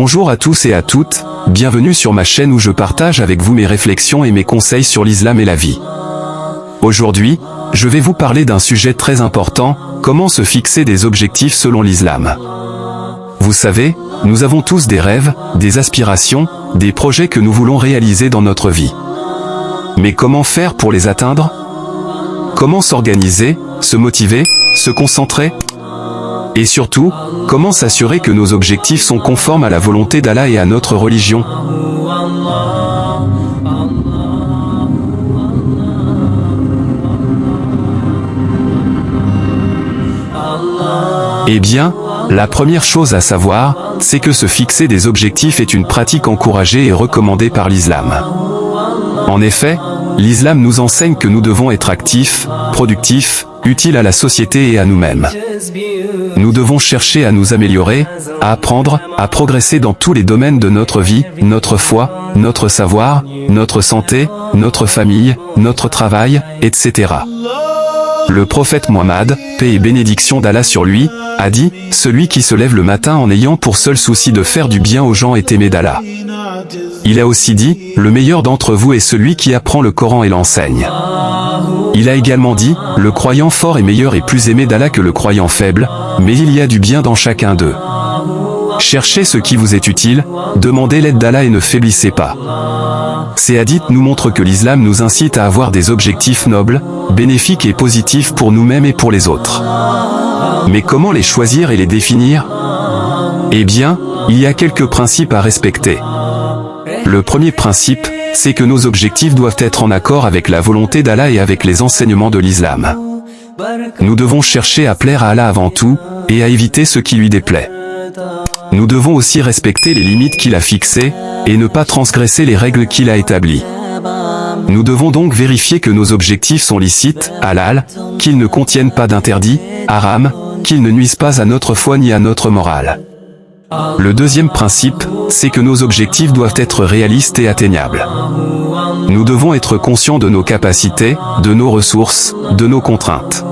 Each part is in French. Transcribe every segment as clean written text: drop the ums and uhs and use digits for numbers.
Bonjour à tous et à toutes, bienvenue sur ma chaîne où je partage avec vous mes réflexions et mes conseils sur l'islam et la vie. Aujourd'hui, je vais vous parler d'un sujet très important, comment se fixer des objectifs selon l'islam. Vous savez, nous avons tous des rêves, des aspirations, des projets que nous voulons réaliser dans notre vie. Mais comment faire pour les atteindre? Comment s'organiser, se motiver, se concentrer? Et surtout, comment s'assurer que nos objectifs sont conformes à la volonté d'Allah et à notre religion? Eh bien, la première chose à savoir, c'est que se fixer des objectifs est une pratique encouragée et recommandée par l'islam. En effet, l'islam nous enseigne que nous devons être actifs, productifs, utiles à la société et à nous-mêmes. Nous devons chercher à nous améliorer, à apprendre, à progresser dans tous les domaines de notre vie, notre foi, notre savoir, notre santé, notre famille, notre travail, etc. Le prophète Mohammed, paix et bénédiction d'Allah sur lui, a dit « Celui qui se lève le matin en ayant pour seul souci de faire du bien aux gens est aimé d'Allah ». Il a aussi dit « Le meilleur d'entre vous est celui qui apprend le Coran et l'enseigne ». Il a également dit « Le croyant fort est meilleur et plus aimé d'Allah que le croyant faible, mais il y a du bien dans chacun d'eux. Cherchez ce qui vous est utile, demandez l'aide d'Allah et ne faiblissez pas ». Ces hadiths nous montrent que l'islam nous incite à avoir des objectifs nobles, bénéfiques et positifs pour nous-mêmes et pour les autres. Mais comment les choisir et les définir? Eh bien, il y a quelques principes à respecter. Le premier principe, c'est que nos objectifs doivent être en accord avec la volonté d'Allah et avec les enseignements de l'islam. Nous devons chercher à plaire à Allah avant tout, et à éviter ce qui lui déplaît. Nous devons aussi respecter les limites qu'il a fixées, et ne pas transgresser les règles qu'il a établies. Nous devons donc vérifier que nos objectifs sont licites, halal, qu'ils ne contiennent pas d'interdits, haram, qu'ils ne nuisent pas à notre foi ni à notre morale. Le deuxième principe, c'est que nos objectifs doivent être réalistes et atteignables. Nous devons être conscients de nos capacités, de nos ressources, de nos contraintes.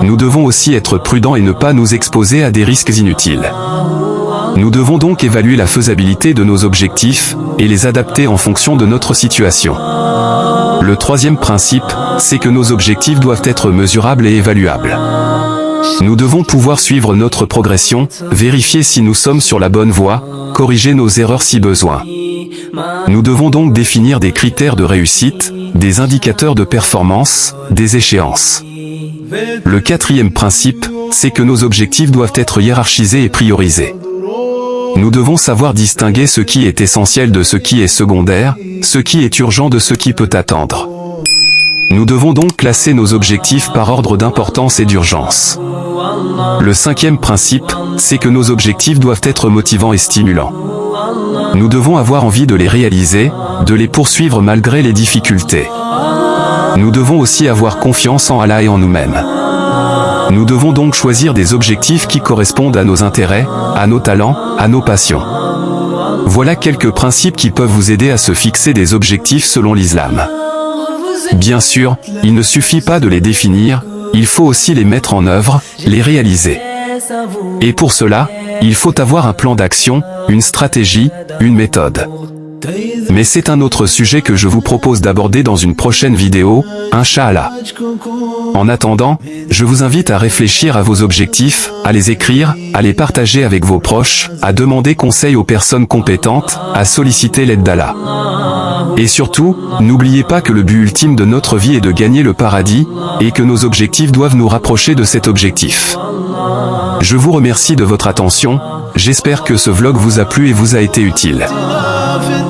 Nous devons aussi être prudents et ne pas nous exposer à des risques inutiles. Nous devons donc évaluer la faisabilité de nos objectifs, et les adapter en fonction de notre situation. Le troisième principe, c'est que nos objectifs doivent être mesurables et évaluables. Nous devons pouvoir suivre notre progression, vérifier si nous sommes sur la bonne voie, corriger nos erreurs si besoin. Nous devons donc définir des critères de réussite, des indicateurs de performance, des échéances. Le quatrième principe, c'est que nos objectifs doivent être hiérarchisés et priorisés. Nous devons savoir distinguer ce qui est essentiel de ce qui est secondaire, ce qui est urgent de ce qui peut attendre. Nous devons donc classer nos objectifs par ordre d'importance et d'urgence. Le cinquième principe, c'est que nos objectifs doivent être motivants et stimulants. Nous devons avoir envie de les réaliser, de les poursuivre malgré les difficultés. Nous devons aussi avoir confiance en Allah et en nous-mêmes. Nous devons donc choisir des objectifs qui correspondent à nos intérêts, à nos talents, à nos passions. Voilà quelques principes qui peuvent vous aider à se fixer des objectifs selon l'islam. Bien sûr, il ne suffit pas de les définir, il faut aussi les mettre en œuvre, les réaliser. Et pour cela, il faut avoir un plan d'action, une stratégie, une méthode. Mais c'est un autre sujet que je vous propose d'aborder dans une prochaine vidéo, Inch'Allah. En attendant, je vous invite à réfléchir à vos objectifs, à les écrire, à les partager avec vos proches, à demander conseil aux personnes compétentes, à solliciter l'aide d'Allah. Et surtout, n'oubliez pas que le but ultime de notre vie est de gagner le paradis, et que nos objectifs doivent nous rapprocher de cet objectif. Je vous remercie de votre attention, j'espère que ce vlog vous a plu et vous a été utile.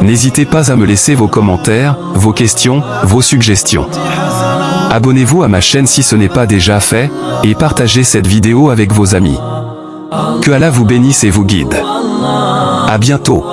N'hésitez pas à me laisser vos commentaires, vos questions, vos suggestions. Abonnez-vous à ma chaîne si ce n'est pas déjà fait, et partagez cette vidéo avec vos amis. Que Allah vous bénisse et vous guide. À bientôt.